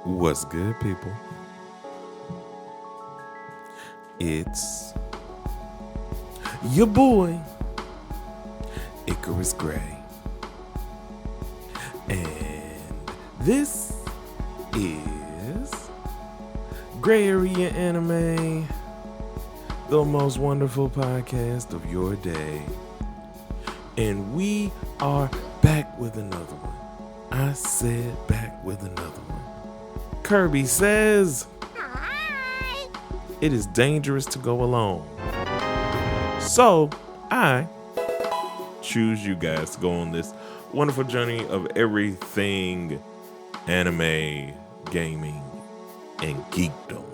What's good, people? It's your boy, Icarus Gray. And this is Gray Area Anime, the most wonderful podcast of your day. And we are back with another one. I said back with another one. Kirby says, hi. It is dangerous to go alone. So I choose you guys to go on this wonderful journey of everything anime, gaming, and geekdom.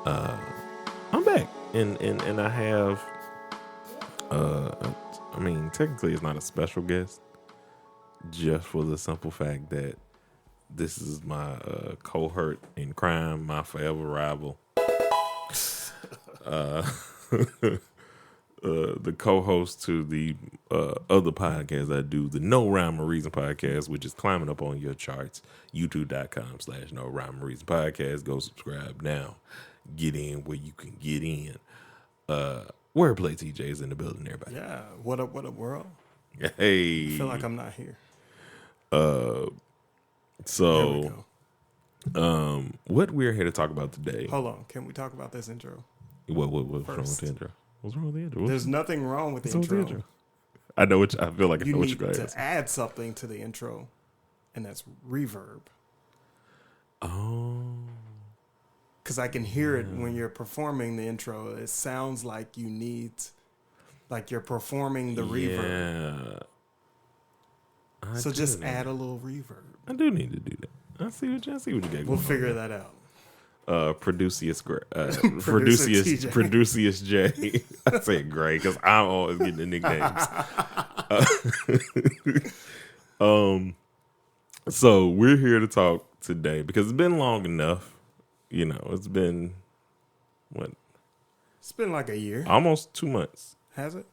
I'm back, and I have, technically it's not a special guest, just for the simple fact that this is my cohort in crime, my forever rival. The co-host to the other podcast I do, the No Rhyme or Reason podcast, which is climbing up on your charts, youtube.com/No Rhyme or Reason podcast. Go subscribe now. Get in where you can get in. WordPlay T Jay is in the building, everybody. Yeah, what up, world? Hey. I feel like I'm not here. So, what we're here to talk about today. Hold on, can we talk about this intro? What's wrong with the intro? What's wrong with the intro? There's nothing wrong with the intro. I know what I feel like. You I know need what you're to add something to the intro, and that's reverb. Oh, because I can hear it when you're performing the intro. It sounds like you need, like you're performing the reverb. Yeah. So just add a little reverb. I do need to do that. I see what you got. We'll figure that out. Producius J. I say Gray because I'm always getting the nicknames. So we're here to talk today because it's been long enough. You know, it's been what? It's been like a year. Almost 2 months. Has it?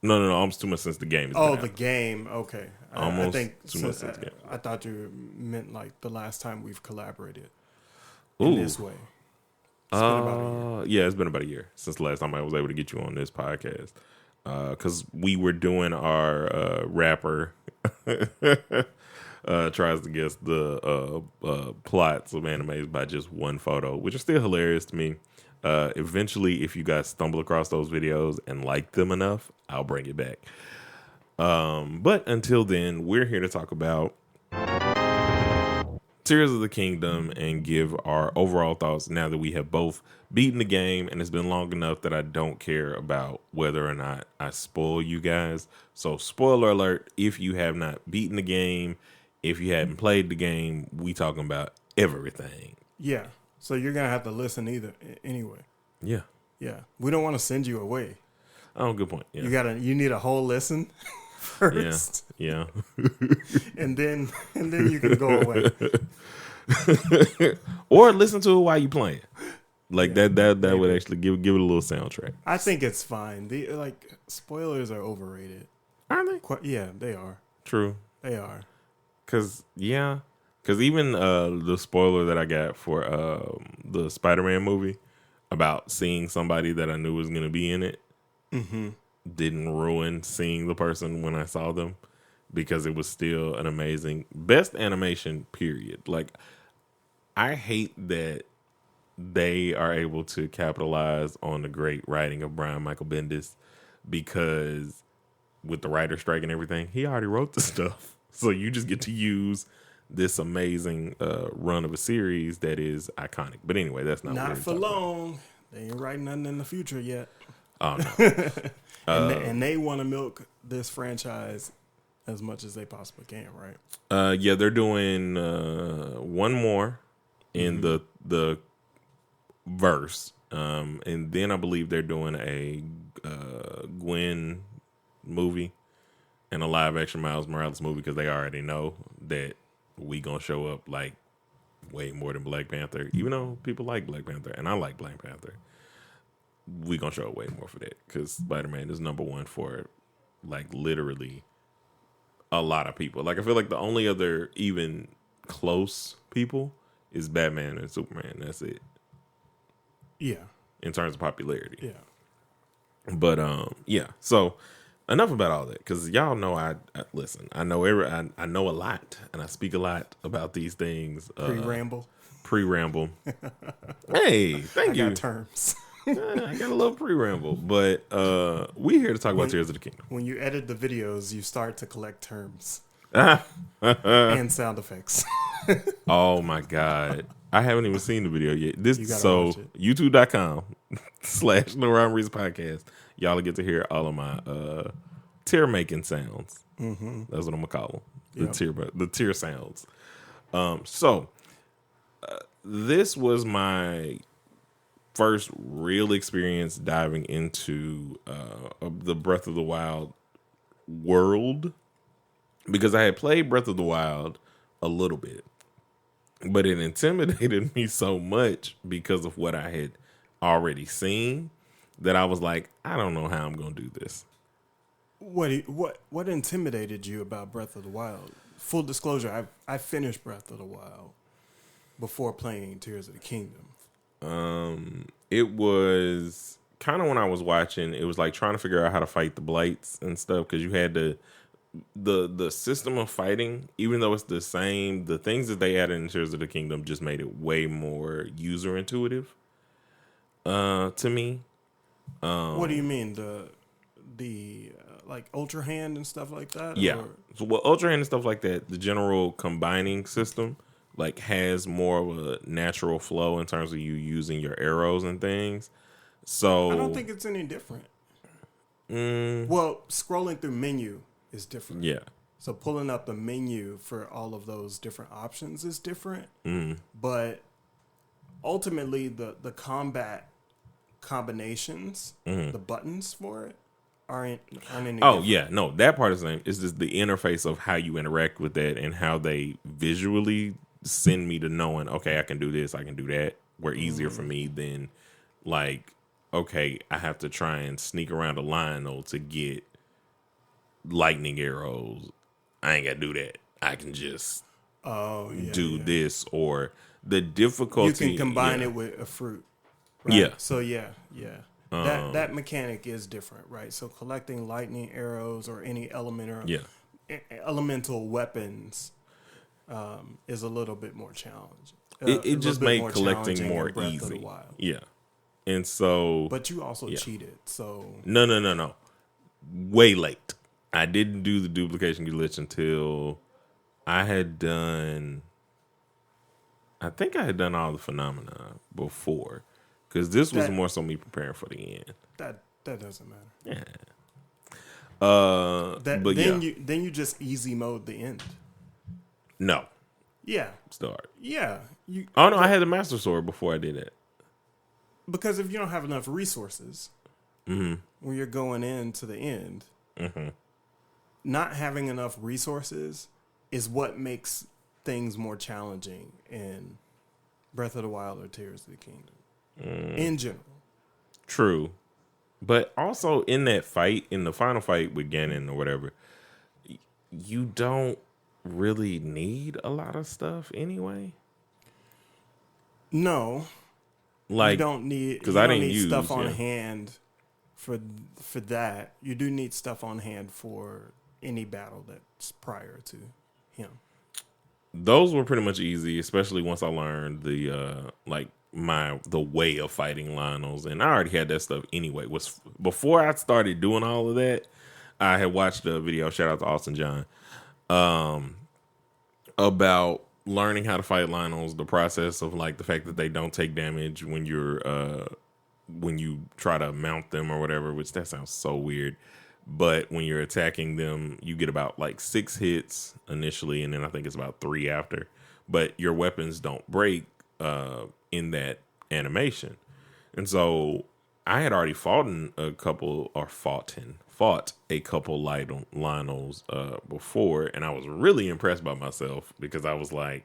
No, almost 2 months since the game. The game. Okay. Almost I think 2 months since the game. I thought you meant like the last time we've collaborated in this way. It's been about a year. Yeah, it's been about a year since the last time I was able to get you on this podcast. Because we were doing our rapper tries to guess the plots of animes by just one photo, which is still hilarious to me. Eventually, if you guys stumble across those videos and like them enough, I'll bring it back. But until then, we're here to talk about Tears of the Kingdom and give our overall thoughts now that we have both beaten the game, and it's been long enough that I don't care about whether or not I spoil you guys. So spoiler alert, if you have not beaten the game, if you hadn't played the game, we talking about everything. Yeah. So you're going to have to listen anyway. Yeah. Yeah. We don't want to send you away. Oh, good point. Yeah. You need a whole listen first. Yeah. and then you can go away. Or listen to it while you playing. Like that would actually give it a little soundtrack. I think it's fine. Spoilers are overrated. Are they? Yeah, they are. True. They are. Because even the spoiler that I got for the Spider-Man movie about seeing somebody that I knew was going to be in it didn't ruin seeing the person when I saw them, because it was still an amazing best animation, period. Like, I hate that they are able to capitalize on the great writing of Brian Michael Bendis, because with the writer strike and everything, he already wrote the stuff. So you just get to use this amazing run of a series that is iconic. But anyway, that's not for long. They ain't writing nothing in the future yet. Oh, no. and they want to milk this franchise as much as they possibly can, right? Yeah, they're doing one more in the verse. And then I believe they're doing a Gwen movie and a live action Miles Morales movie, because they already know that we gonna show up like way more than Black Panther, even though people like Black Panther and I like Black Panther. We gonna show up way more for that, because Spider-Man is number one for like literally a lot of people. Like, I feel like the only other even close people is Batman and Superman. That's it. Yeah. In terms of popularity. Yeah. But yeah. So enough about all that, because y'all know I listen. I know I know a lot, and I speak a lot about these things. Pre-ramble. Hey, thank you. I got terms. I got a little pre-ramble, but we here to talk about Tears of the Kingdom. When you edit the videos, you start to collect terms and sound effects. Oh my God. I haven't even seen the video yet. So youtube.com/No Rhyme Reason Podcast. Y'all get to hear all of my tear making sounds. Mm-hmm. That's what I'm gonna call them. The tear sounds. So this was my first real experience diving into the Breath of the Wild world, because I had played Breath of the Wild a little bit, but it intimidated me so much because of what I had already seen that I was like, I don't know how I'm going to do this. What intimidated you about Breath of the Wild? Full disclosure, I finished Breath of the Wild before playing Tears of the Kingdom. It was kind of when I was watching, it was like trying to figure out how to fight the blights and stuff, because you had the system of fighting, even though it's the same, the things that they added in Tears of the Kingdom just made it way more user intuitive to me. What do you mean, the like Ultra Hand and stuff like that? Yeah. Or? So Ultra Hand and stuff like that, the general combining system like has more of a natural flow in terms of you using your arrows and things. So I don't think it's any different. Well, scrolling through menu is different. Yeah. So pulling up the menu for all of those different options is different. But ultimately, the combat combinations, the buttons for it, aren't any different. Yeah. No, that part is the same. It's just the interface of how you interact with that and how they visually send me to knowing, okay, I can do this, I can do that. Were easier for me than like, okay, I have to try and sneak around a Lionel to get lightning arrows. I ain't got to do that. I can just do this, or the difficulty. You can combine it with a fruit. Right? Yeah. So that mechanic is different, right? So collecting lightning arrows or any elemental weapons is a little bit more challenging. It just made collecting more easy. Yeah. And so, but you also cheated. So no. Way late. I didn't do the duplication glitch until I think I had done all the phenomena before, because this was more so me preparing for the end. That doesn't matter. Yeah. Then you just easy mode the end. No. Yeah. Start. Yeah. I had the Master Sword before I did that. Because if you don't have enough resources when you're going into the end, not having enough resources is what makes things more challenging in Breath of the Wild or Tears of the Kingdom in general. True. But also in that fight, in the final fight with Ganon or whatever, you don't really need a lot of stuff anyway. No. Like, you don't need, because I didn't use stuff on hand for that. You do need stuff on hand for any battle that's prior to him. Those were pretty much easy, especially once I learned the way of fighting Lionels, and I already had that stuff anyway. Was before I started doing all of that, I had watched a video, shout out to Austin John, about learning how to fight Lionels, the process of like the fact that they don't take damage when you try to mount them or whatever, which that sounds so weird. But when you're attacking them, you get about like 6 hits initially, and then I think it's about 3 after. But your weapons don't break in that animation. And so I had already fought a couple Lionels before, and I was really impressed by myself, because I was like,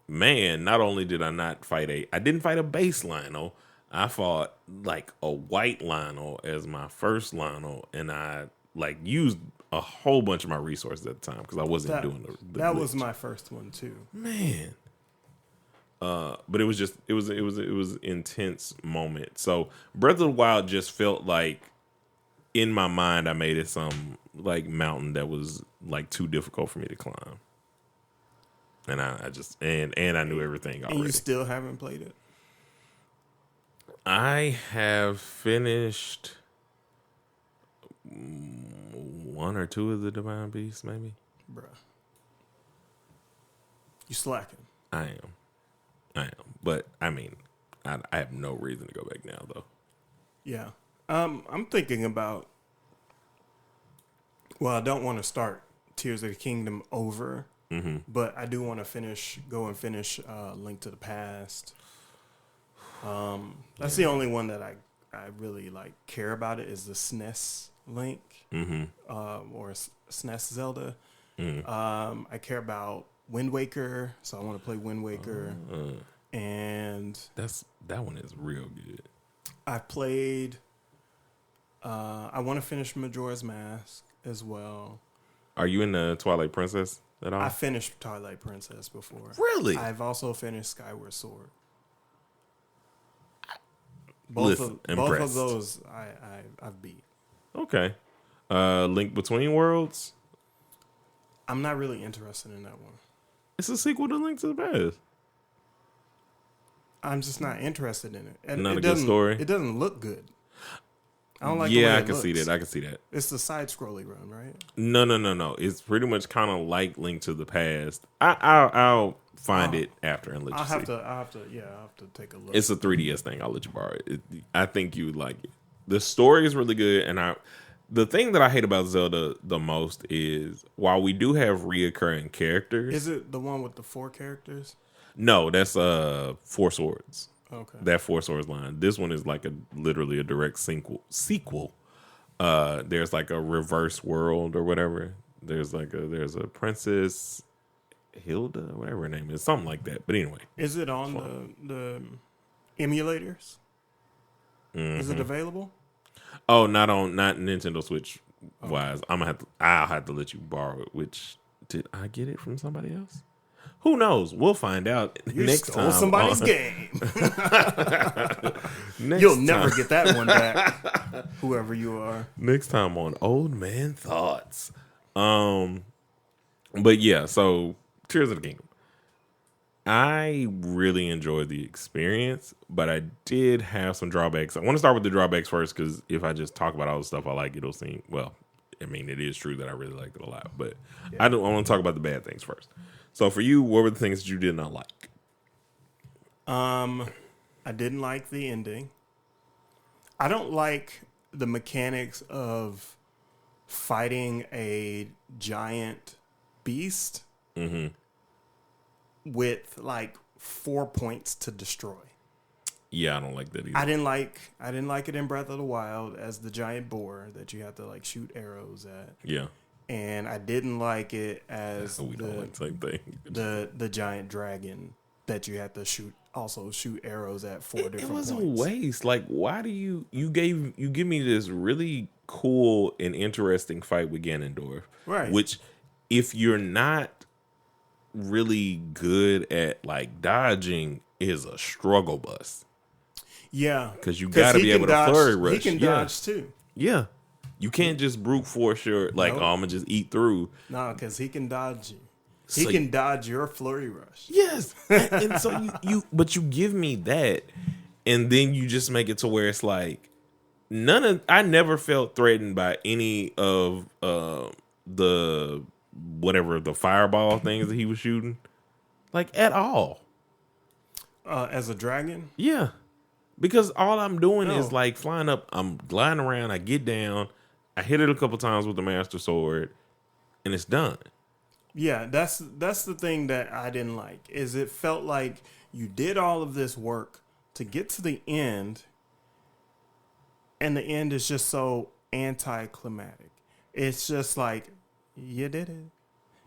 man, not only did I not fight I didn't fight a base Lionel, I fought like a white Lionel as my first Lionel, and I like used a whole bunch of my resources at the time because I wasn't doing the that glitch. was my first one too. Man, But it was just it was intense moment. So Breath of the Wild just felt like in my mind I made it some like mountain that was like too difficult for me to climb. And I just and I knew everything already. And you still haven't played it? I have finished one or two of the Divine Beasts, maybe. Bruh. You slacking. I am. But I mean, I have no reason to go back now, though. Yeah. I'm thinking about. Well, I don't want to start Tears of the Kingdom over, but I do want to go and finish Link to the Past. That's the only one that I really like care about. It is the SNES Link, or SNES Zelda. I care about Wind Waker, so I want to play Wind Waker, and that one is real good. I played. I want to finish Majora's Mask as well. Are you in the Twilight Princess at all? I finished Twilight Princess before. Really? I've also finished Skyward Sword. Both of those I've beat. Okay. Link Between Worlds? I'm not really interested in that one. It's a sequel to Link to the Past. I'm just not interested in it. And not a good story? It doesn't look good. I don't like the way I can see that. I can see that. It's the side-scrolling run, right? No. It's pretty much kind of like Link to the Past. I'll find it after and let you see. I'll have to take a look. It's a 3DS thing. I'll let you borrow it. I think you would like it. The story is really good, and the thing that I hate about Zelda the most is while we do have reoccurring characters. Is it the one with the 4 characters? No, that's Four Swords. Okay. That Four Swords line. This one is like literally a direct sequel. There's like a reverse world or whatever. There's a Princess Hilda, whatever her name is, something like that. But anyway, is it on the emulators? Is it available? Oh, not Nintendo Switch wise. I'll have to let you borrow it. Which did I get it from somebody else? Who knows? We'll find out next time. Somebody's game. You'll never get that one back. Whoever you are. Next time on Old Man Thoughts. But yeah, so Tears of the Kingdom. I really enjoyed the experience, but I did have some drawbacks. I want to start with the drawbacks first, because if I just talk about all the stuff I like, it'll seem, well, I mean, it is true that I really liked it a lot, but yeah. I want to talk about the bad things first. So for you, what were the things that you did not like? I didn't like the ending. I don't like the mechanics of fighting a giant beast with like 4 points to destroy. Yeah, I don't like that either. I didn't like it in Breath of the Wild as the giant boar that you have to like shoot arrows at. Yeah. And I didn't like it as the giant dragon that you had to shoot arrows at 4 different points. It was a waste. Like, why do you give me this really cool and interesting fight with Ganondorf? Right. Which, if you're not really good at like dodging, is a struggle bus. Yeah. Because you got to be able to flurry rush. He can dodge too. Yeah. You can't just brute force your, like, nope. Oh, I'm going to just eat through. No, because he can dodge you. He can dodge your flurry rush. Yes. And so but you give me that, and then you just make it to where it's like, I never felt threatened by any of the fireball things that he was shooting. Like, at all. As a dragon? Yeah. Because all I'm doing is, like, flying up, I'm gliding around, I get down, I hit it a couple times with the Master Sword, and it's done. Yeah, that's the thing that I didn't like, is it felt like you did all of this work to get to the end, and the end is just so anticlimactic. It's just like, you did it.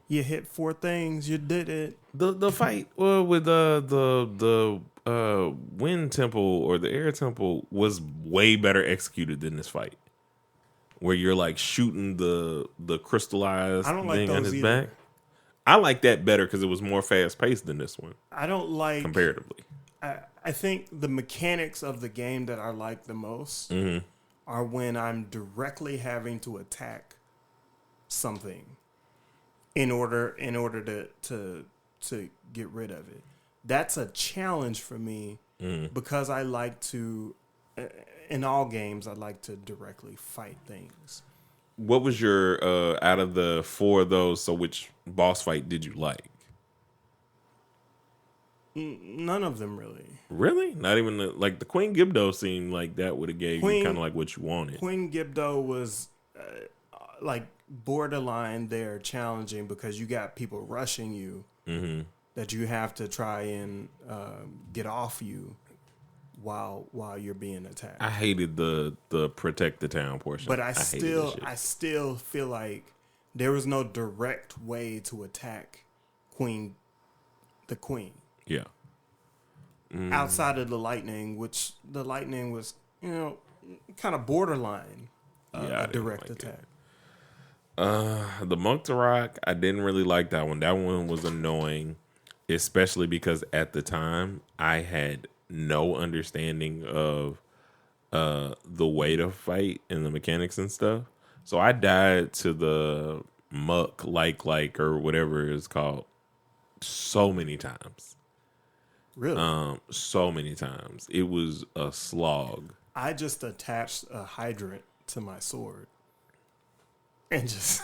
You hit 4 things, you did it. The fight with the Wind Temple or the Air Temple was way better executed than this fight, where you're like shooting the crystallized thing on his back. I like that better because it was more fast paced than this one. I don't like comparatively. I think the mechanics of the game that I like the most are when I'm directly having to attack something in order to get rid of it. That's a challenge for me because I like to in all games I like to directly fight things. What was your out of the 4 of those? So which boss fight did you like? None of them really. Really? Not even the Queen Gibdo seemed like that would have gave you kind of like what you wanted. Queen Gibdo was like borderline there challenging because you got people rushing you that you have to try and get off you while you're being attacked. I hated the protect the town portion. But I still feel like there was no direct way to attack the queen. Yeah. Outside of the lightning, which the lightning was, kind of borderline a direct attack. The Monk to Rock, I didn't really like that one. That one was annoying, especially because at the time I had no understanding of the way to fight and the mechanics and stuff. So I died to the muck like or whatever it's called so many times. Really? So many times. It was a slog. I just attached a hydrant to my sword. And just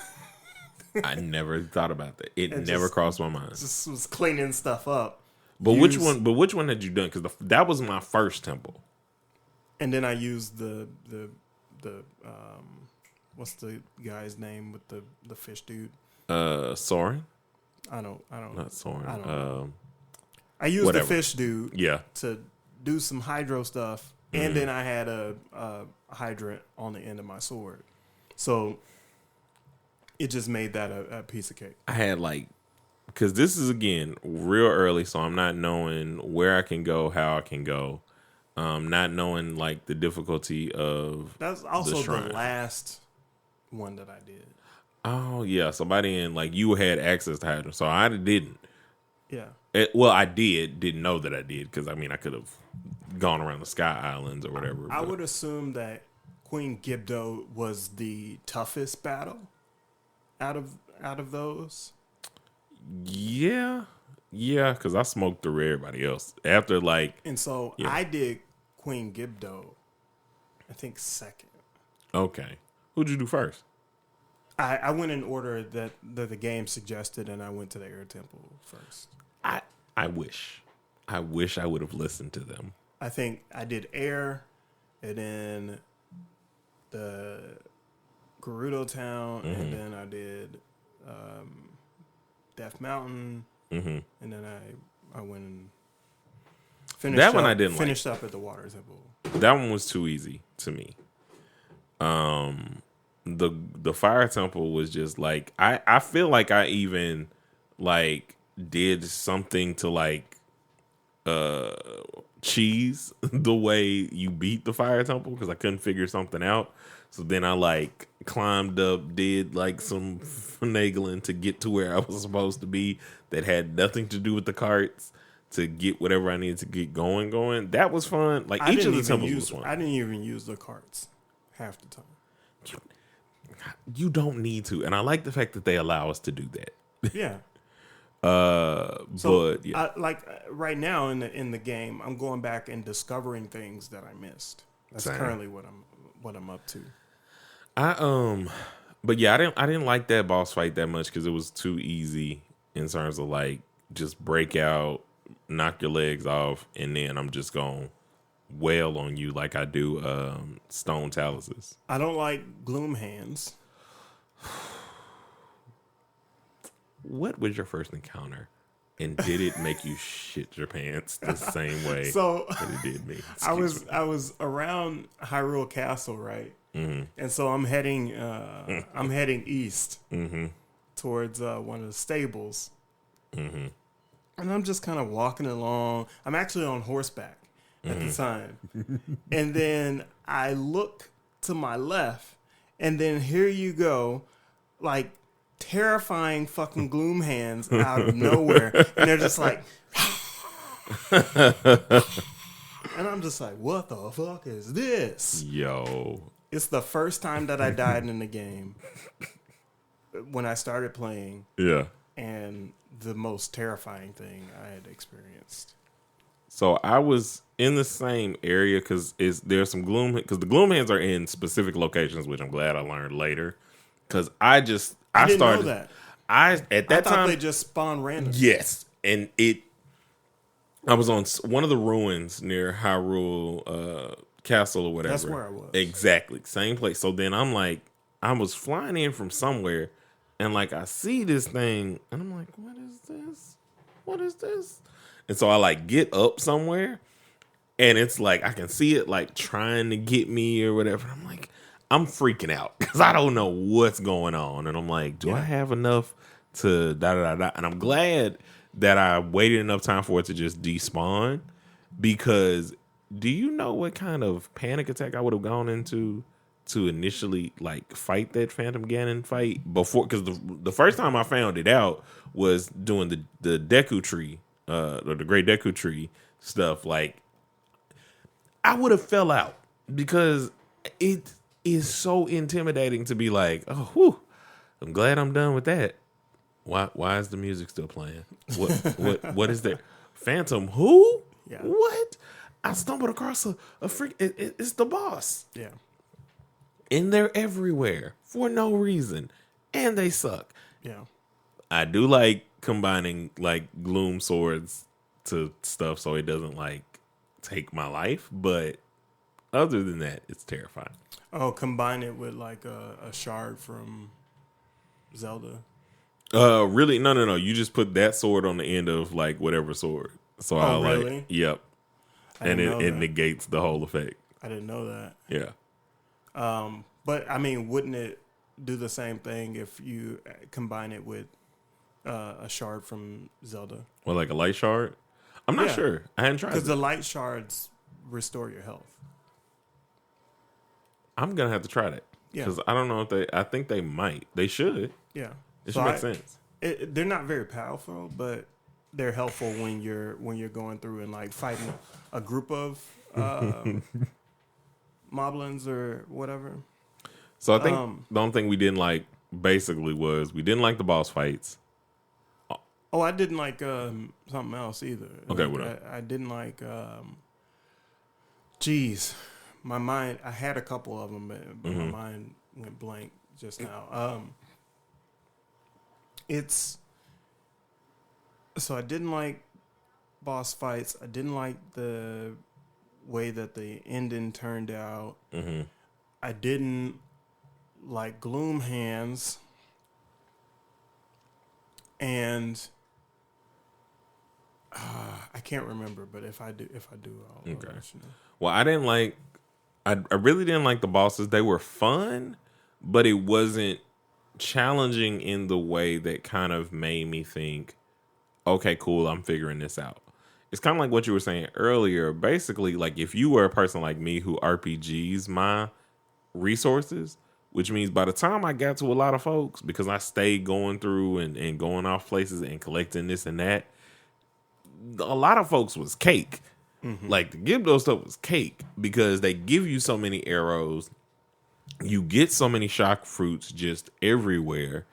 I never thought about that. It never crossed my mind. Just was cleaning stuff up. But which one had you done? Because that was my first temple. And then I used the what's the guy's name with the fish dude? Soren? I don't Not Soren. I don't know. I used the fish dude yeah. to do some hydro stuff, and then I had a hydrant on the end of my sword. So it just made that a piece of cake. I had because this is, again, real early, so I'm not knowing where I can go, how I can go. Not knowing, the difficulty of That's also the last one that I did. Oh, yeah. So by the end, you had access to hydrant, so I didn't. Yeah. I didn't know that I did, because, I could have gone around the Sky Islands or whatever. I would assume that Queen Gibdo was the toughest battle out of those. Yeah, because I smoked through everybody else after And so I did Queen Gibdo, I think second. Okay, who'd you do first? I went in order that the game suggested, and I went to the Air Temple first. I wish I would have listened to them. I think I did Air, and then the Gerudo Town, and then I did Death Mountain, and then I went and finished that one. I didn't finished up at the Water Temple. That one was too easy to me. The Fire Temple was just I feel like I even did something to cheese the way you beat the Fire Temple, because I couldn't figure something out. So then I climbed up, did some finagling to get to where I was supposed to be that had nothing to do with the carts to get whatever I needed to get going. That was fun. Each of the temples was fun. I didn't even use the carts half the time. You don't need to, and I like the fact that they allow us to do that. Yeah. But yeah. Right now in the game, I'm going back and discovering things that I missed. That's currently what I'm up to. But yeah, I didn't like that boss fight that much because it was too easy in terms of just break out, knock your legs off, and then I'm just gonna wail on you like I do Stone Taluses. I don't like Gloom Hands. What was your first encounter? And did it make you shit your pants the same way that it did me? I was around Hyrule Castle, right? Mm-hmm. And so I'm heading east towards one of the stables. Mm-hmm. And I'm just kind of walking along. I'm actually on horseback at the time. And then I look to my left, and then here you go, terrifying fucking gloom hands out of nowhere, and they're just like, and I'm just like, what the fuck is this? Yo, it's the first time that I died in the game when I started playing. Yeah. And the most terrifying thing I had experienced. So I was in the same area because there's some gloom, because the gloom hands are in specific locations, which I'm glad I learned later. Because I didn't started know that. At that I thought time they just spawned random. Yes, and I was on one of the ruins near Hyrule Castle or whatever. That's where I was. Exactly, same place. So then I'm like, I was flying in from somewhere, and like I see this thing, and I'm like, what is this? What is this? And so I like get up somewhere, and it's like I can see it like trying to get me or whatever. I'm like, I'm freaking out because I don't know what's going on, and I'm like, do I have enough to da da da da? And I'm glad that I waited enough time for it to just despawn, because do you know what kind of panic attack I would have gone into to initially like fight that Phantom Ganon fight before? Because the first time I found it out was doing the Deku Tree, or the Great Deku Tree stuff. Like, I would have fell out because it is so intimidating to be like, oh, whew, I'm glad I'm done with that. Why is the music still playing? What is there? Phantom who? Yeah. What? I stumbled across a freak. It's the boss. Yeah. And they're everywhere for no reason, and they suck. Yeah. I do like combining like gloom swords to stuff so it doesn't like take my life, but other than that, it's terrifying. Oh, combine it with like a shard from Zelda. Really? No. You just put that sword on the end of like whatever sword. So I'll really? like, yep, and it negates the whole effect. I didn't know that. Yeah. But I mean, wouldn't it do the same thing if you combine it with a shard from Zelda? Well, like a light shard? I'm not sure. I hadn't tried it. Because the light shards restore your health. I'm gonna have to try that. Yeah. Because I don't know if I think they might. They should. Yeah. It should make sense. They're not very powerful, but they're helpful when you're going through and like fighting a group of moblins or whatever. So I think the only thing we didn't like basically was we didn't like the boss fights. Oh, I didn't like something else either. Okay, like, what up? I didn't like. Geez, my mind. I had a couple of them, but my mind went blank just now. So I didn't like boss fights. I didn't like the way that the ending turned out. Mm-hmm. I didn't like gloom hands, and I can't remember. But if I do, I'll let you know. Well, I didn't like. I really didn't like the bosses. They were fun, but it wasn't challenging in the way that kind of made me think, okay, cool, I'm figuring this out. It's kind of like what you were saying earlier. Basically, like if you were a person like me who RPGs my resources, which means by the time I got to a lot of folks, because I stayed going through and going off places and collecting this and that, a lot of folks was cake. Mm-hmm. Like the Gibdo stuff was cake because they give you so many arrows. You get so many shock fruits just everywhere.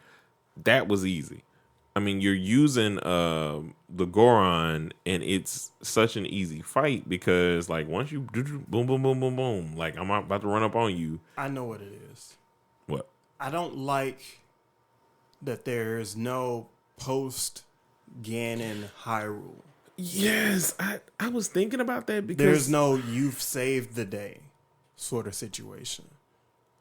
That was easy. I mean, you're using the Goron, and it's such an easy fight because, like, once you boom, boom, boom, boom, boom, like, I'm about to run up on you. I know what it is. What? I don't like that there's no post-Ganon Hyrule. Yes, I was thinking about that because there's no you've saved the day sort of situation.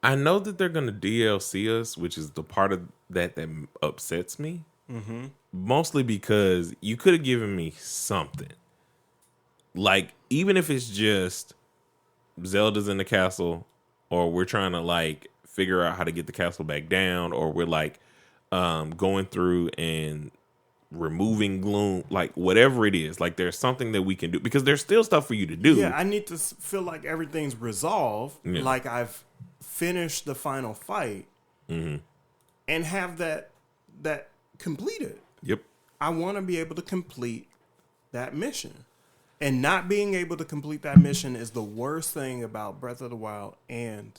I know that they're going to DLC us, which is the part of that upsets me. Mm-hmm. Mostly because you could have given me something. Like, even if it's just Zelda's in the castle, or we're trying to, like, figure out how to get the castle back down, or we're, like, going through and removing gloom, like, whatever it is. Like, there's something that we can do. Because there's still stuff for you to do. Yeah, I need to feel like everything's resolved. Yeah. Like, I've finished the final fight. Mm-hmm. And have that that completed. Yep. I want to be able to complete that mission. And not being able to complete that mission is the worst thing about Breath of the Wild and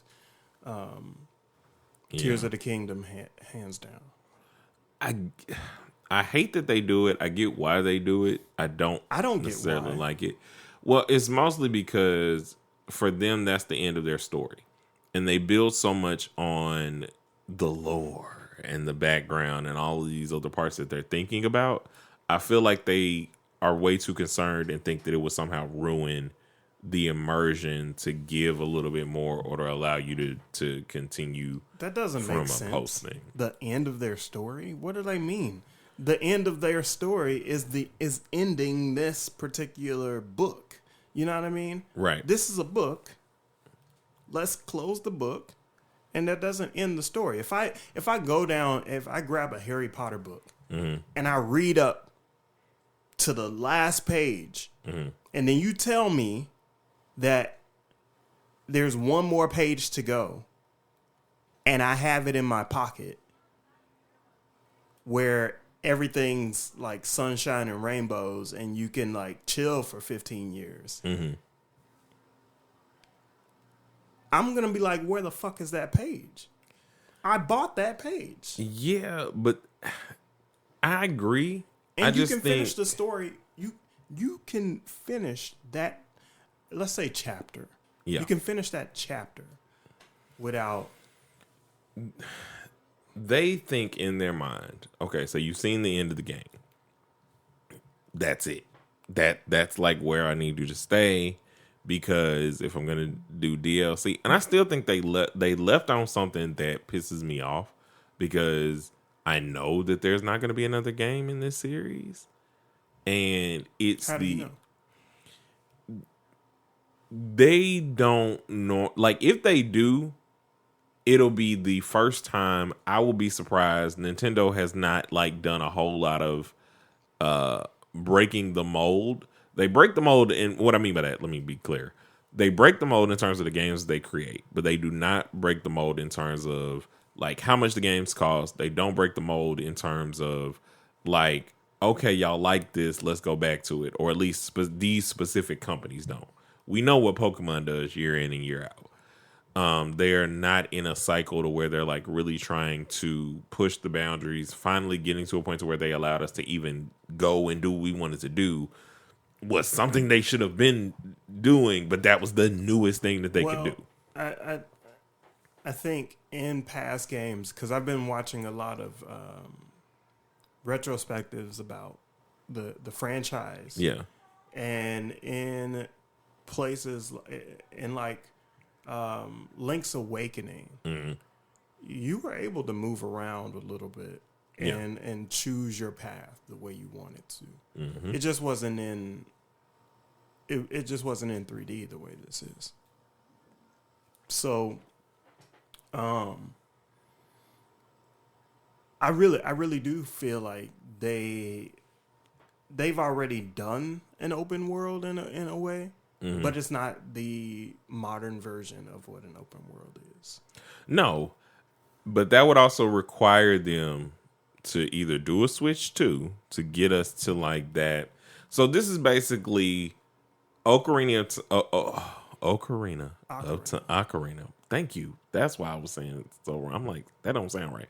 Tears of the Kingdom, hands down. I hate that they do it. I get why they do it. I don't necessarily get why. like it. Well, it's mostly because for them, that's the end of their story. And they build so much on the lore and the background and all of these other parts that they're thinking about. I feel like they are way too concerned and think that it would somehow ruin the immersion to give a little bit more or to allow you to continue. That doesn't make sense. Post-thing. The end of their story? What do they mean? The end of their story is ending this particular book. You know what I mean? Right. This is a book. Let's close the book, and that doesn't end the story. If I grab a Harry Potter book and I read up to the last page, and then you tell me that there's one more page to go, and I have it in my pocket where everything's like sunshine and rainbows and you can like chill for 15 years. I'm going to be like, where the fuck is that page? I bought that page. Yeah, but I agree. And you can finish the story. You can finish that, let's say, chapter. Yeah. You can finish that chapter without... They think in their mind, okay, so you've seen the end of the game. That's it. That's like where I need you to stay, because if I'm gonna do DLC, and I still think they left on something that pisses me off, because I know that there's not gonna be another game in this series, and it's How do you know? They don't know. Like, if they do, it'll be the first time. I will be surprised Nintendo has not like done a whole lot of breaking the mold. They break the mold, and what I mean by that, let me be clear. They break the mold in terms of the games they create, but they do not break the mold in terms of like how much the games cost. They don't break the mold in terms of like, okay, y'all like this, let's go back to it, or at least these specific companies don't. We know what Pokemon does year in and year out. They're not in a cycle to where they're like really trying to push the boundaries, finally getting to a point to where they allowed us to even go and do what we wanted to do. Was something they should have been doing, but that was the newest thing that they could do. I think in past games, because I've been watching a lot of retrospectives about the franchise. Yeah. And in places in like Link's Awakening, you were able to move around a little bit and choose your path the way you wanted to. It just wasn't in it just wasn't in 3D the way this is. So I really do feel like they've already done an open world in a way. But it's not the modern version of what an open world is. No, but that would also require them to either do a Switch 2 to get us to like that. So this is basically Ocarina. Thank you. That's why I was saying it so wrong. I'm like, that don't sound right.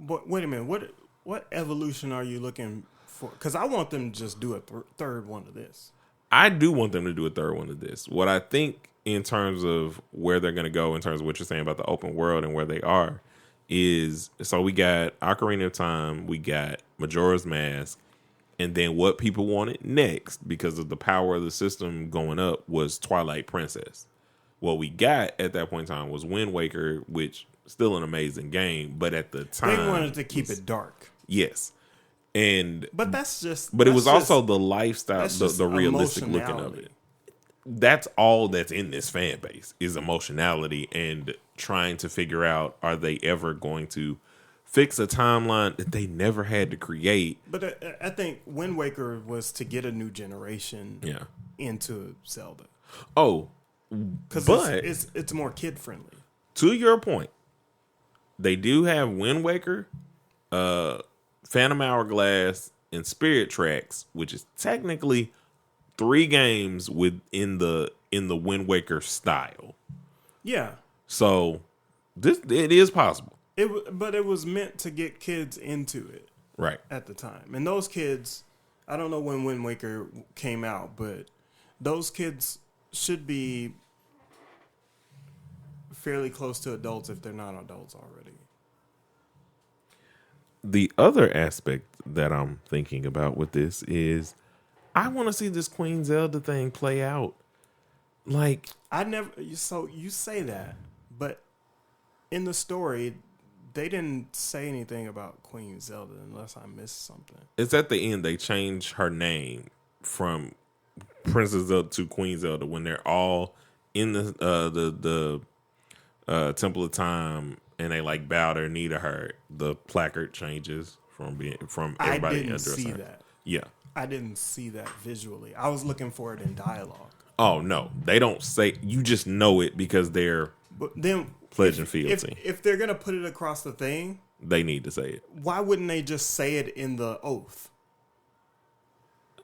Wait a minute. What evolution are you looking for? Because I want them to just do a third one of this. I do want them to do a third one of this. What I think in terms of where they're going to go, in terms of what you're saying about the open world and where they are, is so we got Ocarina of Time, we got Majora's Mask, and then what people wanted next, because of the power of the system going up, was Twilight Princess. What we got at that point in time was Wind Waker, which still an amazing game, but at the time they wanted to keep it dark. Yes. But that's just. But it was also the lifestyle, the realistic looking of it. That's all that's in this fan base is emotionality and trying to figure out, are they ever going to fix a timeline that they never had to create? But I think Wind Waker was to get a new generation into Zelda. Oh, because it's more kid friendly. To your point, they do have Wind Waker, Phantom Hourglass, and Spirit Tracks, which is technically 3 games within the Wind Waker style. Yeah. So it is possible. But it was meant to get kids into it. Right. At the time. And those kids, I don't know when Wind Waker came out, but those kids should be fairly close to adults if they're not adults already. The other aspect that I'm thinking about with this is I want to see this Queen Zelda thing play out. Like, so you say that, but in the story, they didn't say anything about Queen Zelda unless I missed something. It's at the end they change her name from Princess Zelda to Queen Zelda when they're all in the Temple of Time and they like bow their knee to her. The placard changes from everybody. I didn't see that. Yeah, I didn't see that visually. I was looking for it in dialogue. Oh no, they don't say. You just know it because they're pledging fealty. If they're gonna put it across the thing, they need to say it. Why wouldn't they just say it in the oath?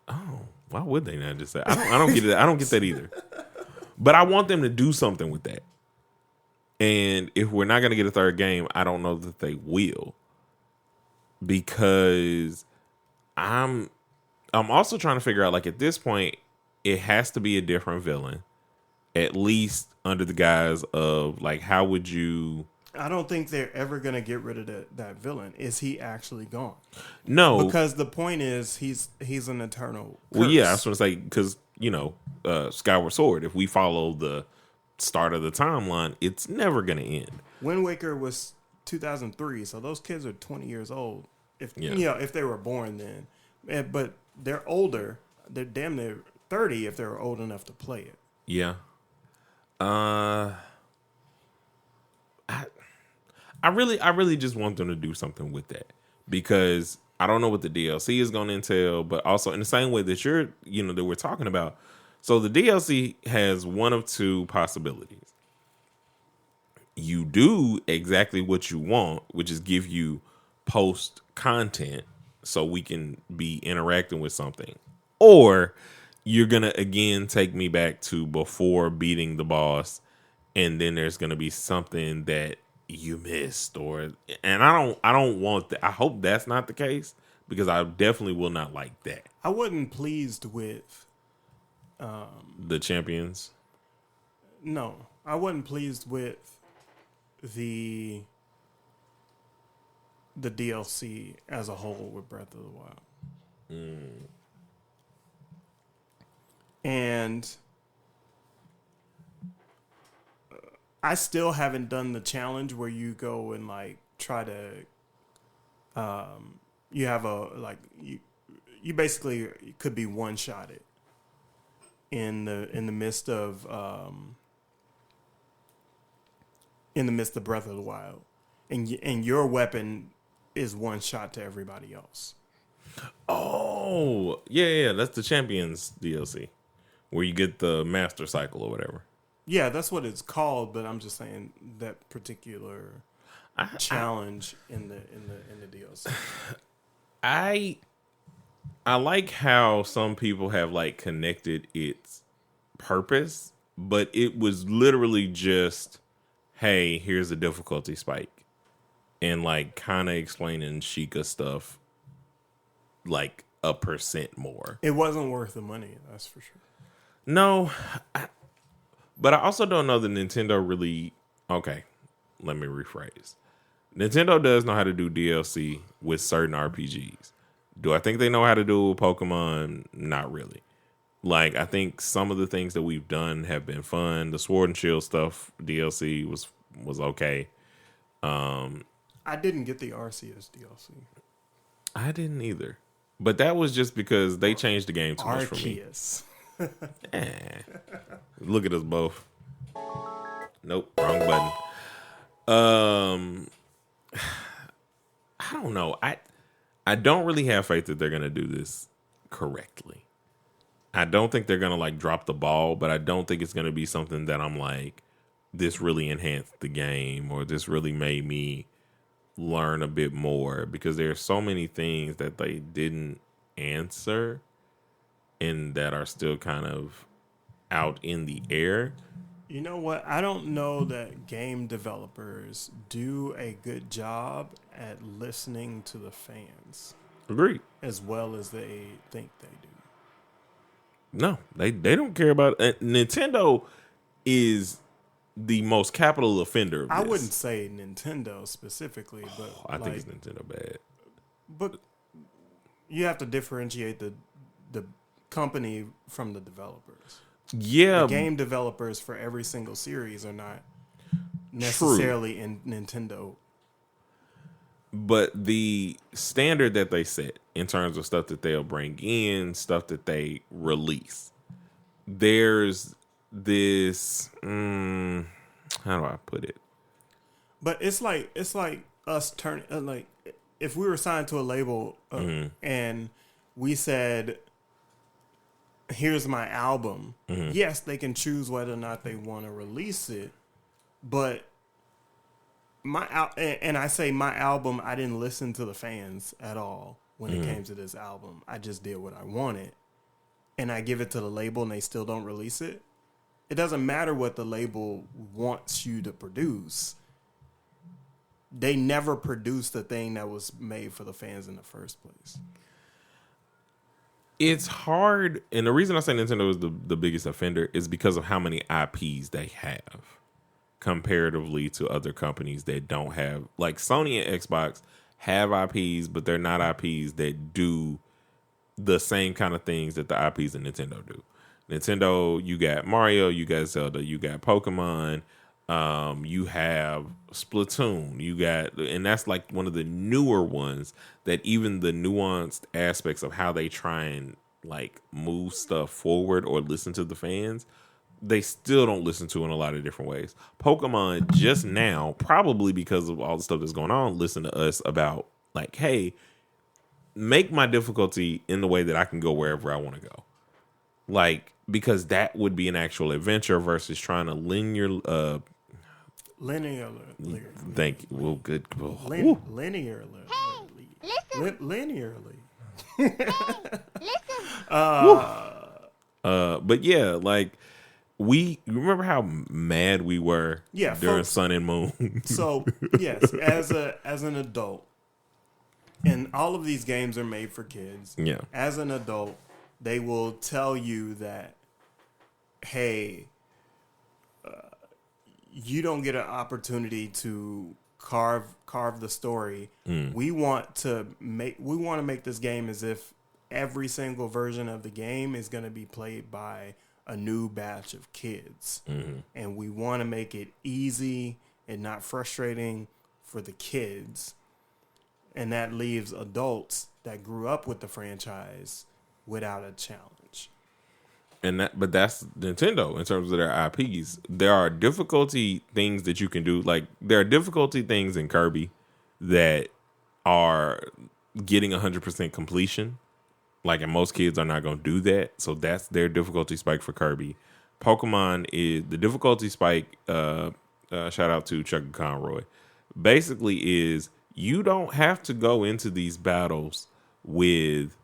Oh, why would they not just say? I don't get it. I don't get that either. But I want them to do something with that. And if we're not gonna get a third game, I don't know that they will, because I'm also trying to figure out, like, at this point, it has to be a different villain, at least under the guise of, like, how would you... I don't think they're ever going to get rid of that villain. Is he actually gone? No. Because the point is he's an eternal curse. Well, yeah, I was going to say, because, Skyward Sword, if we follow the start of the timeline, it's never going to end. Wind Waker was 2003, so those kids are 20 years old. If they were born then. But they're older. They're damn near 30 if they're old enough to play it. Yeah. I really just want them to do something with that, because I don't know what the DLC is going to entail, but also in the same way that that we're talking about. So the DLC has one of two possibilities. You do exactly what you want, which is give you post content so we can be interacting with something, or you're going to, again, take me back to before beating the boss, and then there's going to be something that you missed, and I don't want that. I hope that's not the case, because I definitely will not like that. I wasn't pleased with the champions. No, I wasn't pleased with the DLC as a whole with Breath of the Wild. And I still haven't done the challenge where you go and like try to, you have you basically could be one-shotted in the midst of Breath of the Wild, and your weapon is one shot to everybody else. Oh, yeah, that's the Champions DLC, where you get the Master Cycle or whatever. Yeah, that's what it's called, but I'm just saying that particular challenge in the DLC. I like how some people have like connected its purpose, but it was literally just, hey, here's a difficulty spike, and like kind of explaining Sheikah stuff like 1% more. It wasn't worth the money, that's for sure. No, but I also don't know that Nintendo really... Okay, let me rephrase. Nintendo does know how to do DLC with certain RPGs. Do I think they know how to do it with Pokemon? Not really. Like, I think some of the things that we've done have been fun. The Sword and Shield stuff, DLC, was okay. I didn't get the Arceus DLC. I didn't either. But that was just because they changed the game too much for me. Look at us both. Nope, wrong button. I don't know. I don't really have faith that they're gonna do this correctly. I don't think they're gonna like drop the ball, but I don't think it's gonna be something that I'm like, this really enhanced the game, or this really made me learn a bit more because there's so many things that they didn't answer and that are still kind of out in the air. You know what? I don't know that game developers do a good job at listening to the fans. Agreed. As well as they think they do. No, they don't care about it. Nintendo is the most capital offender of this. I wouldn't say Nintendo specifically, but I think it's Nintendo bad. But you have to differentiate the company from the developers. Yeah, the game developers for every single series are not necessarily in Nintendo. But the standard that they set in terms of stuff that they'll bring in, stuff that they release, there's this. How do I put it? But it's like us turning like if we were signed to a label and we said, "Here's my album." Yes, they can choose whether or not they want to release it, but I say my album, I didn't listen to the fans at all when it came to this album. I just did what I wanted, and I give it to the label, and they still don't release it. It doesn't matter what the label wants you to produce. They never produced the thing that was made for the fans in the first place. It's hard, and the reason I say Nintendo is the biggest offender is because of how many IPs they have comparatively to other companies that don't have. Like Sony and Xbox have IPs, but they're not IPs that do the same kind of things that the IPs in Nintendo do. Nintendo, you got Mario, you got Zelda, you got Pokemon, you have Splatoon, and that's like one of the newer ones that even the nuanced aspects of how they try and like move stuff forward or listen to the fans, they still don't listen to in a lot of different ways. Pokemon just now, probably because of all the stuff that's going on, listen to us about like, hey, make my difficulty in the way that I can go wherever I want to go. Like, because that would be an actual adventure versus trying to linearly. Thank you. Well, good. Linearly. Hey, listen. Linearly. Hey, listen. But yeah, like you remember how mad we were during Sun and Moon. So yes, as an adult, and all of these games are made for kids. Yeah. As an adult, they will tell you that, hey, you don't get an opportunity to carve the story. We want to make this game as if every single version of the game is going to be played by a new batch of kids. And we want to make it easy and not frustrating for the kids. And that leaves adults that grew up with the franchise without a challenge. But that's Nintendo in terms of their IPs. There are difficulty things that you can do. Like there are difficulty things in Kirby that are getting 100% completion. Like, and most kids are not going to do that. So that's their difficulty spike for Kirby. Pokemon is the difficulty spike. Shout out to Chuck Conroy. Basically, is you don't have to go into these battles with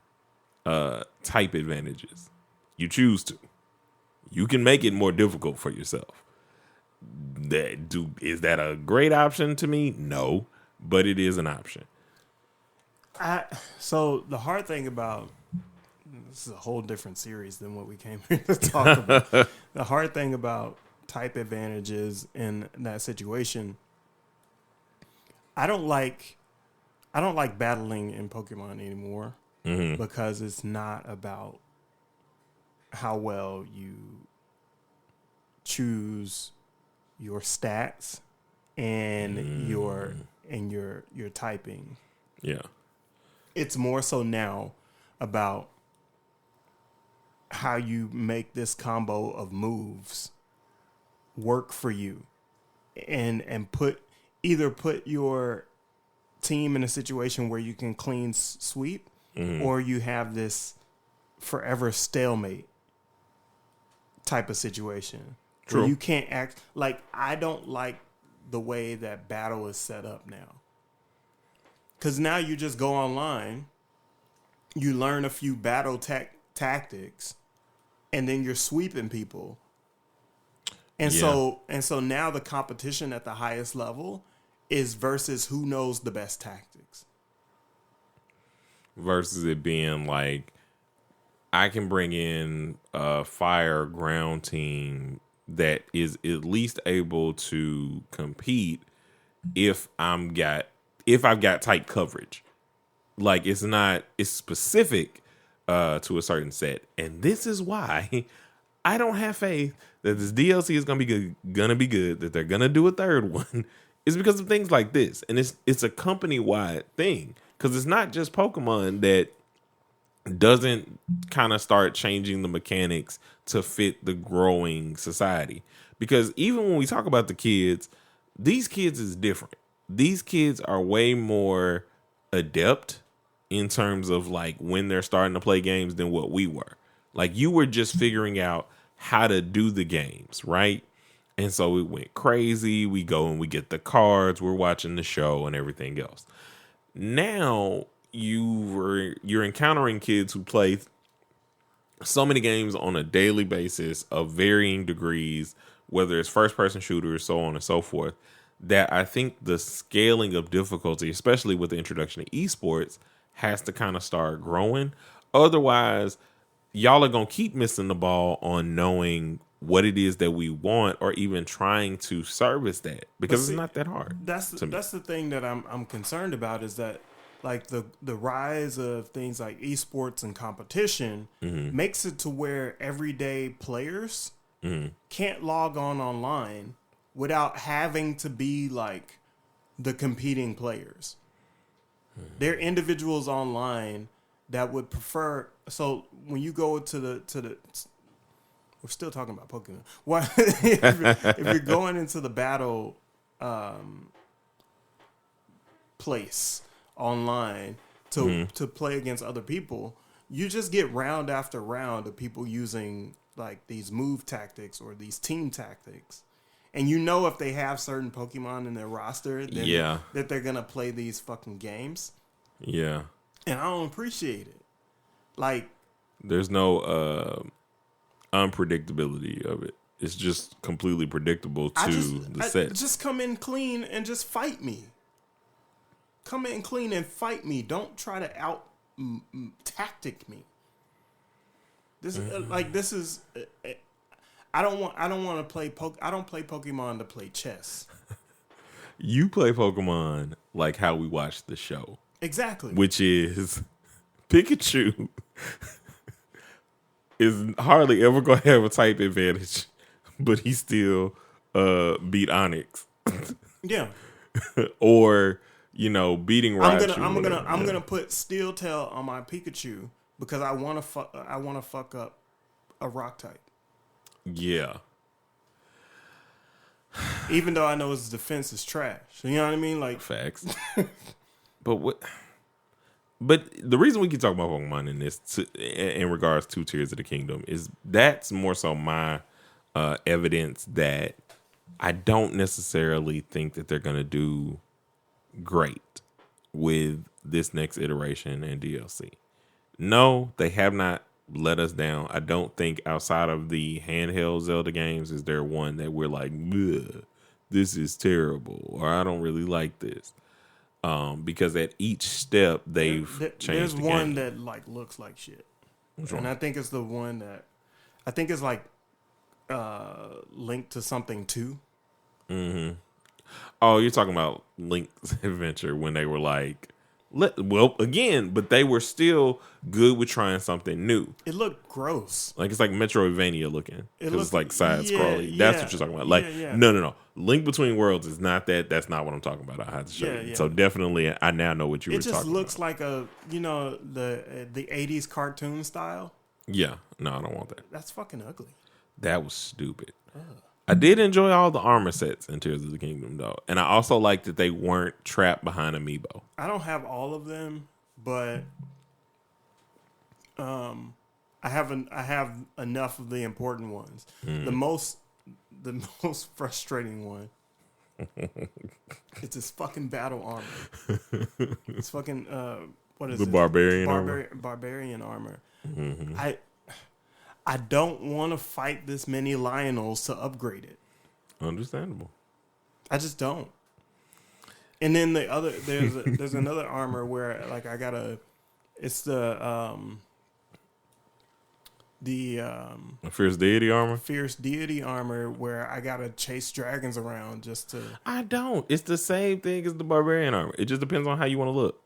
type advantages. You choose to. You can make it more difficult for yourself. Is that a great option to me? No, but it is an option. So the hard thing about this is a whole different series than what we came here to talk about. The hard thing about type advantages in that situation, I don't like battling in Pokemon anymore because it's not about how well you choose your stats and your typing. Yeah. It's more so now about how you make this combo of moves work for you and put your team in a situation where you can clean sweep or you have this forever stalemate type of situation. True. Where you can't act like I don't like the way that battle is set up now. Because now you just go online, you learn a few battle tactics, and then you're sweeping people. And so now the competition at the highest level is versus who knows the best tactics. Versus it being like, I can bring in a fire ground team that is at least able to compete if I've got tight coverage. Like it's specific to a certain set. And this is why I don't have faith that this DLC is gonna be good, that they're gonna do a third one, is because of things like this. And it's a company wide thing. Because it's not just Pokemon that doesn't kind of start changing the mechanics to fit the growing society. Because even when we talk about the kids, these kids is different. These kids are way more adept in terms of like when they're starting to play games than what we were. Like you were just figuring out how to do the games, right? And so it went crazy. We go and we get the cards, we're watching the show and everything else. Now you're encountering kids who play so many games on a daily basis of varying degrees, whether it's first-person shooters, so on and so forth, that I think the scaling of difficulty, especially with the introduction of esports, has to kind of start growing. Otherwise, y'all are going to keep missing the ball on knowing what it is that we want or even trying to service that, because it's not that hard. That's the thing that I'm concerned about, is that like the rise of things like esports and competition makes it to where everyday players can't log online without having to be like the competing players. There are individuals online that would prefer. So when you go to the we're still talking about Pokemon. What if you're going into the battle place online to play against other people, you just get round after round of people using like these move tactics or these team tactics. And you know if they have certain Pokemon in their roster, then that they're going to play these fucking games. Yeah. And I don't appreciate it. Like, there's no unpredictability of it. It's just completely predictable to the set. Just come in clean and just fight me. Come in clean and fight me. Don't try to out tactic me. This is I don't want to play I don't play Pokemon to play chess. You play Pokemon like how we watch the show. Exactly. Which is Pikachu is hardly ever going to have a type advantage, but he still beat Onyx. Yeah. Or, beating Raichu. I'm gonna put Steel Tail on my Pikachu because I want to fuck up a rock type. Yeah. Even though I know his defense is trash. You know what I mean? Like, facts. But the reason we keep talking about Pokemon in this, in regards to Tears of the Kingdom, is that's more so my evidence that I don't necessarily think that they're going to do great with this next iteration and DLC. No, they have not let us down. I don't think outside of the handheld Zelda games is there one that we're like, this is terrible, or I don't really like this. Because at each step they've changed. There's the one game. that like looks like shit. Which and one? I think it's the one that I think it's like linked to something too. Mm-hmm. Oh, you're talking about Link's Adventure when they were like, but they were still good with trying something new. It looked gross. Like it's like Metroidvania looking. Because it's like side scrolling. Yeah, That's what you're talking about. Like, no. Link Between Worlds is not that. That's not what I'm talking about. I have to show you. Yeah. So definitely, I now know what you were talking about. It just looks like the 80s cartoon style. Yeah. No, I don't want that. That's fucking ugly. That was stupid. I did enjoy all the armor sets in Tears of the Kingdom, though. And I also liked that they weren't trapped behind Amiibo. I don't have all of them, but I have enough of the important ones. The most frustrating one It's this fucking battle armor. It's fucking what is The it? barbarian armor. Barbarian armor. Mm-hmm. I don't want to fight this many Lionels to upgrade it. Understandable. I just don't. And then there's another armor where like I gotta. It's the Fierce deity armor. fierce deity armor where I gotta chase dragons around just to. I don't. It's the same thing as the barbarian armor. It just depends on how you want to look.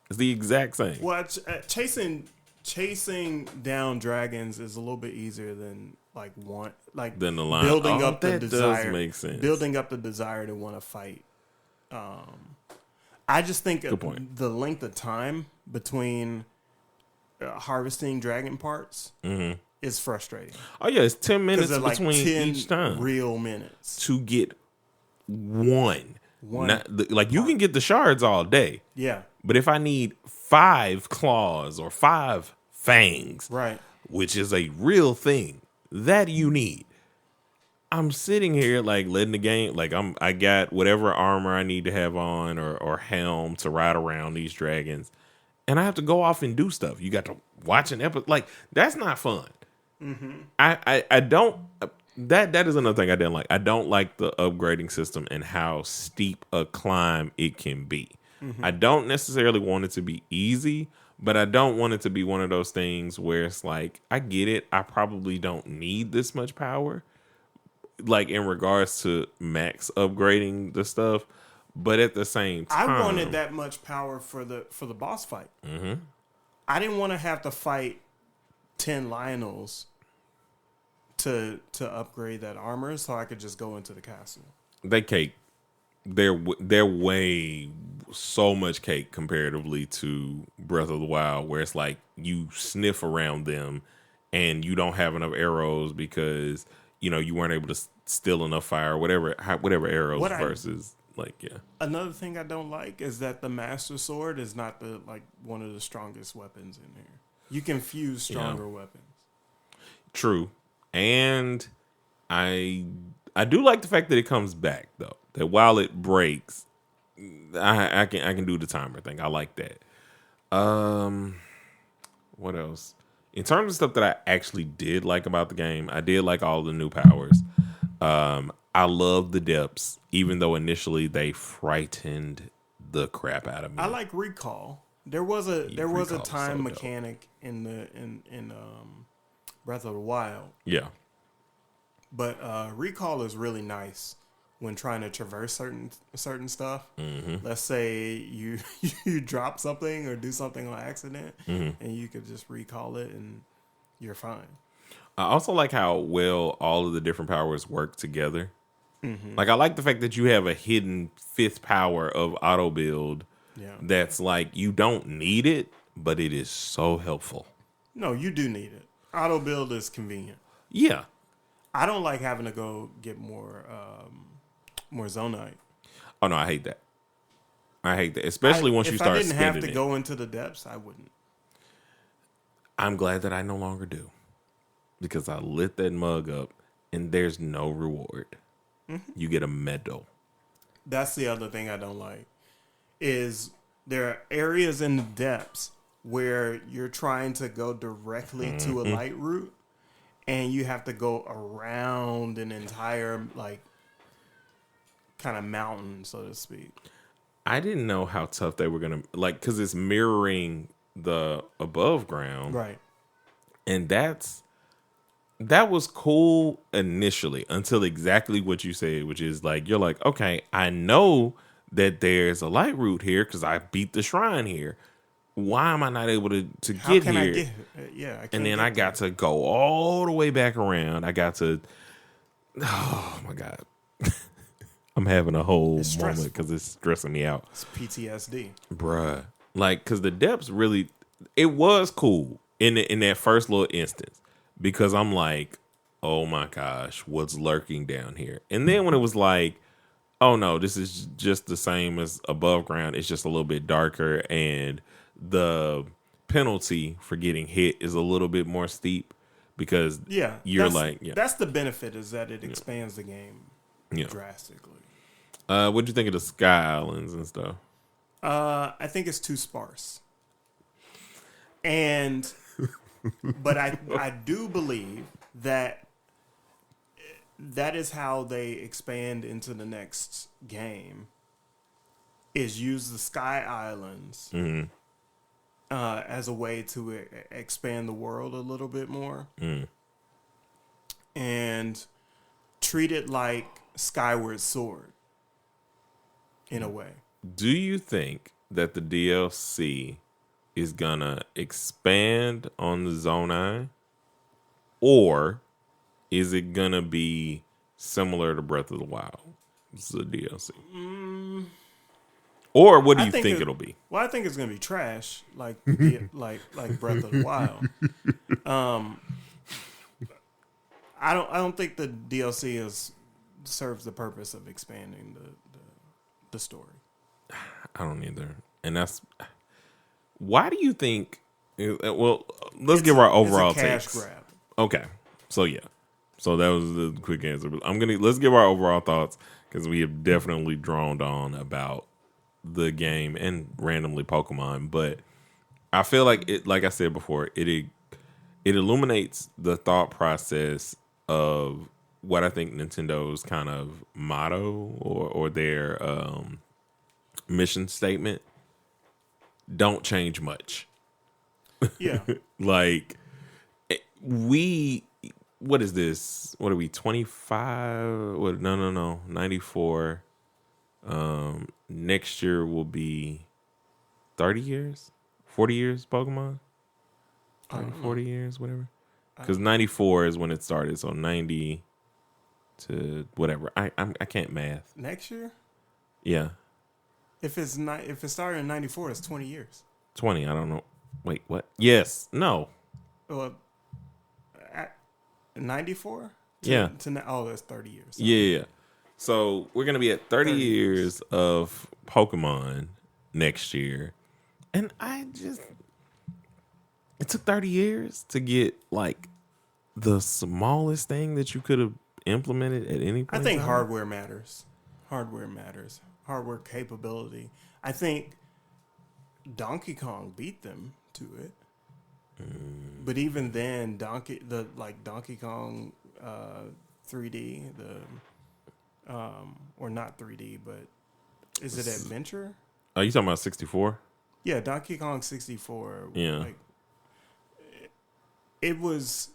It's the exact same. Well, chasing down dragons is a little bit easier than Than the line. building up the that desire. does make sense. Building up the desire to want to fight. I just think Good point. the length of time between harvesting dragon parts is frustrating. Oh yeah, it's 10 minutes They're like between 10 each time real minutes. to get one. Like you can get the shards all day, Yeah, but if I need 5 claws or 5 fangs, right. which is a real thing that you need, I'm sitting here like letting the game, like I got whatever armor I need to have on or helm to ride around these dragons, and I have to go off and do stuff. You got to watch an episode. Like that's not fun. I don't. That is another thing I didn't like. I don't like the upgrading system and how steep a climb it can be. I don't necessarily want it to be easy, but I don't want it to be one of those things where it's like, I get it. I probably don't need this much power, like in regards to max upgrading the stuff. But at the same time, I wanted that much power for the boss fight. I didn't want to have to fight 10 Lionels to upgrade that armor, so I could just go into the castle. they cake. They're way so much cake comparatively to Breath of the Wild, where it's like you sniff around them and you don't have enough arrows because you weren't able to steal enough fire, whatever arrows versus Another thing I don't like is that the Master Sword is not one of the strongest weapons in there. You can fuse stronger weapons. True. And I do like the fact that it comes back though. That while it breaks, I can do the timer thing. I like that. What else? In terms of stuff that I actually did like about the game, I did like all the new powers. I love the depths, even though initially they frightened the crap out of me. I like recall. There was a Recall is time so mechanic in Breath of the Wild. Yeah. But recall is really nice when trying to traverse certain stuff. Let's say you drop something or do something on accident, and you could just recall it, and you're fine. I also like how well all of the different powers work together. Like I like the fact that you have a hidden 5th power of auto build. Yeah. That's like you don't need it, but it is so helpful. No, you do need it. Auto build is convenient. Yeah. I don't like having to go get more Zonite. Oh no, I hate that. Especially once you start spending it. If I didn't have to go into the depths, I wouldn't. I'm glad that I no longer do. Because I lit that mug up and there's no reward. You get a medal. That's the other thing I don't like. Is there are areas in the depths where you're trying to go directly to a light route, and you have to go around an entire kind of mountain, so to speak. I didn't know how tough they were gonna because it's mirroring the above ground, Right? And that was cool initially until exactly what you said, which is you're like, okay, I know that there's a light route here because I beat the shrine here. Why am I not able to get here? And then I got to go all the way back around. I got to, oh my God. I'm having a whole moment because it's stressing me out. It's PTSD. Bruh. Because the depths really, it was cool in that first little instance. Because I'm like, oh my gosh, what's lurking down here? And then when it was like, oh no, this is just the same as above ground. It's just a little bit darker, and the penalty for getting hit is a little bit more steep because that's the benefit is that it expands the game drastically. What'd you think of the Sky Islands and stuff? I think it's too sparse. But I do believe that is how they expand into the next game. Is use the Sky Islands as a way to expand the world a little bit more, and treat it like Skyward Sword in a way. Do you think that the DLC is gonna expand on the Zonai, or is it gonna be similar to Breath of the Wild? This is a DLC. Or what do you think it'll be? Well, I think it's gonna be trash, like Breath of the Wild. I don't think the DLC serves the purpose of expanding the story. I don't either, and that's why do you think? Well, let's give our overall it's a cash takes. grab. Okay, so yeah, so that was the quick answer. But let's give our overall thoughts because we have definitely droned on about the game and randomly Pokemon, but I feel like it. Like I said before, it illuminates the thought process of what I think Nintendo's kind of motto or their mission statement. Don't change much. Yeah. Like what is this? What are we, 25? What, no. 94. Next year will be 30 years? 40 years, Pokemon? 40 years, whatever. Because 94 is when it started, so 90 to whatever. I can't math. Next year? Yeah. If it started in 94, it's 20 years. 20, I don't know. Wait, what? Yes. No. Well, 94? Yeah. That's 30 years. Yeah. So we're going to be at 30 years of Pokemon next year. And it took 30 years to get like the smallest thing that you could have implemented at any point. I think hardware matters. Hardware capability. I think Donkey Kong beat them to it. But even then, Donkey Kong 3D, or not 3D, but is it Adventure? Are you talking about 64? Yeah, Donkey Kong 64. Yeah. Like, it was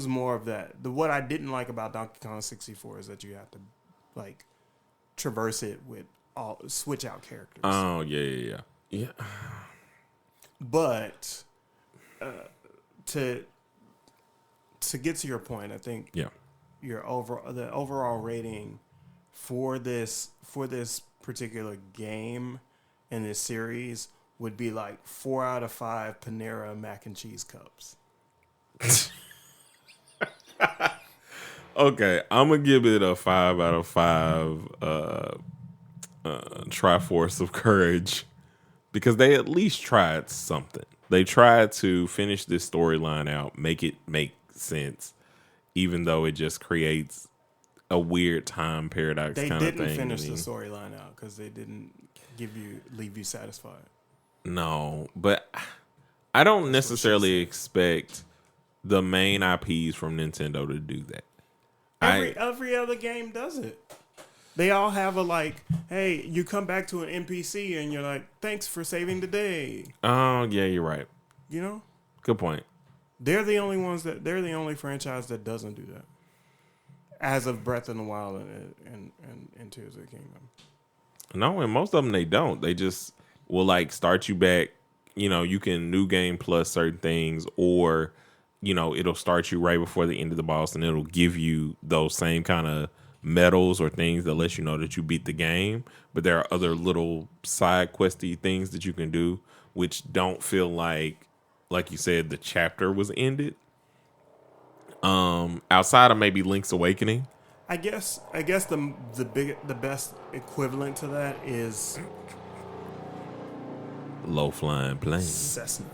more of that. What I didn't like about Donkey Kong 64 is that you have to like traverse it with switch out characters. Oh yeah. But to get to your point, I think the overall rating for this particular game in this series would be like 4 out of 5 Panera mac and cheese cups. Okay, I'm gonna give it a 5 out of 5 Triforce of Courage because they at least tried something. They tried to finish this storyline out, make it make sense, even though it just creates a weird time paradox kind of thing. They didn't finish the storyline out because they didn't leave you satisfied. No, but I don't necessarily expect the main IPs from Nintendo to do that. Every other game does it. They all have hey, you come back to an NPC and you're like, thanks for saving the day. Oh, yeah, you're right. You know? Good point. They're the only franchise that doesn't do that. As of Breath of the Wild and Tears of the Kingdom. No, and most of them they don't. They just will like start you back. You know, you can new game plus certain things, or you know, it'll start you right before the end of the boss, and it'll give you those same kind of medals or things that let you know that you beat the game. But there are other little side questy things that you can do, which don't feel like you said, the chapter was ended. Outside of maybe Link's Awakening. I guess the best equivalent to that is Low Flying Plane. Cessna.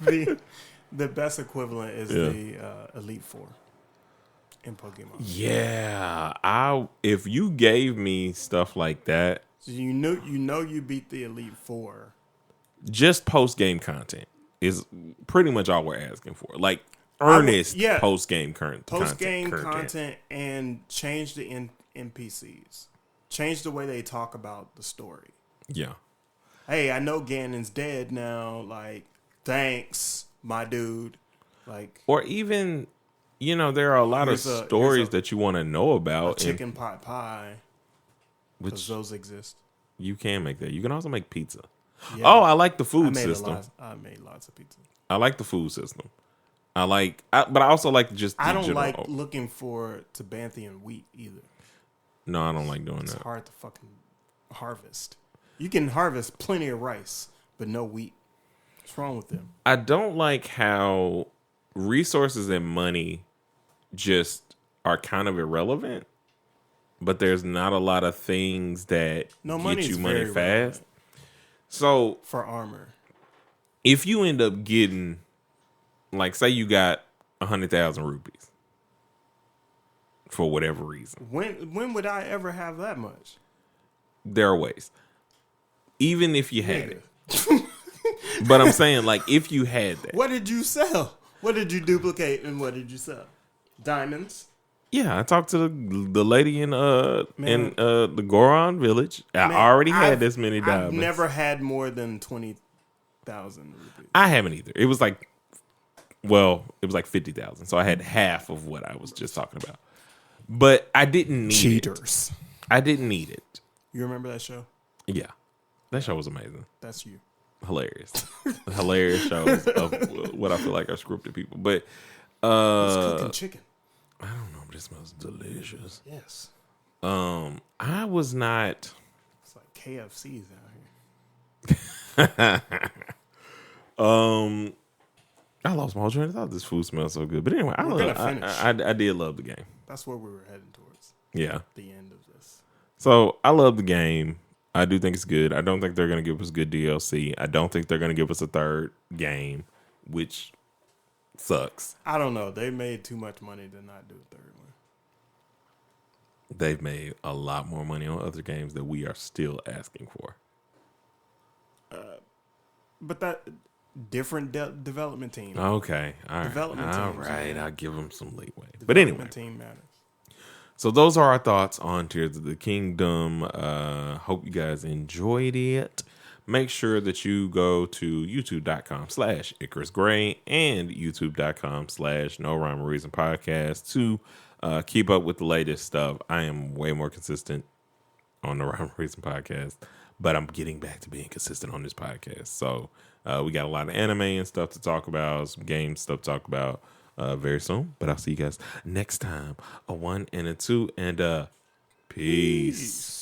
The best equivalent is the Elite Four. in Pokemon. Yeah, if you gave me stuff like that, So you beat the Elite Four. just post game content is pretty much all we're asking for. Like earnest post game content, and change the NPCs. Change the way they talk about the story. Yeah. Hey, I know Ganon's dead now. Like, thanks, my dude. Like, or even, there are a lot of stories that you want to know about. Chicken pot pie, which those exist. You can make that. You can also make pizza. Yeah. Oh, I like the food system. I made lots of pizza. I like the food system. But I also like just. I don't like looking for Tabanthian wheat either. No, I don't like doing that. It's hard to fucking harvest. You can harvest plenty of rice, but no wheat. What's wrong with them? I don't like how resources and money just are kind of irrelevant, but there's not a lot of things that get you money fast. So for armor, if you end up getting, like, say you got 100,000 rupees for whatever reason, when would I ever have that much? There are ways. Even if you had it. But I'm saying, like, if you had that. What did you sell? What did you duplicate and what did you sell? Diamonds? Yeah, I talked to the lady in the Goron village. I already had this many diamonds. I've never had more than 20,000 rupees. I haven't either. It was like 50,000. So I had half of what I was just talking about. But I didn't need Cheaters. it. I didn't need it. You remember that show? Yeah. That show was amazing. That's you. Hilarious. Hilarious shows of what I feel like are scripted people. But it's cooking chicken. I don't know, but it smells delicious. Yes. I was not. It's like KFC's out here. I lost my whole train of thought. This food smells so good. But anyway, I did love the game. That's where we were heading towards. Yeah. The end of this. So I love the game. I do think it's good. I don't think they're going to give us good DLC. I don't think they're going to give us a third game, which sucks. I don't know. They made too much money to not do a third one. They've made a lot more money on other games that we are still asking for. But that different development team. Okay. All right. Development all teams, right. man. I'll give them some leeway. But anyway. Team matters. So those are our thoughts on Tears of the Kingdom. Hope you guys enjoyed it. Make sure that you go to youtube.com/Icarus Gray and youtube.com/No Rhyme or Reason Podcast to keep up with the latest stuff. I am way more consistent on the Rhyme or Reason Podcast, but I'm getting back to being consistent on this podcast. So we got a lot of anime and stuff to talk about, some game stuff to talk about. Very soon, but I'll see you guys next time. A 1 and a 2 and peace.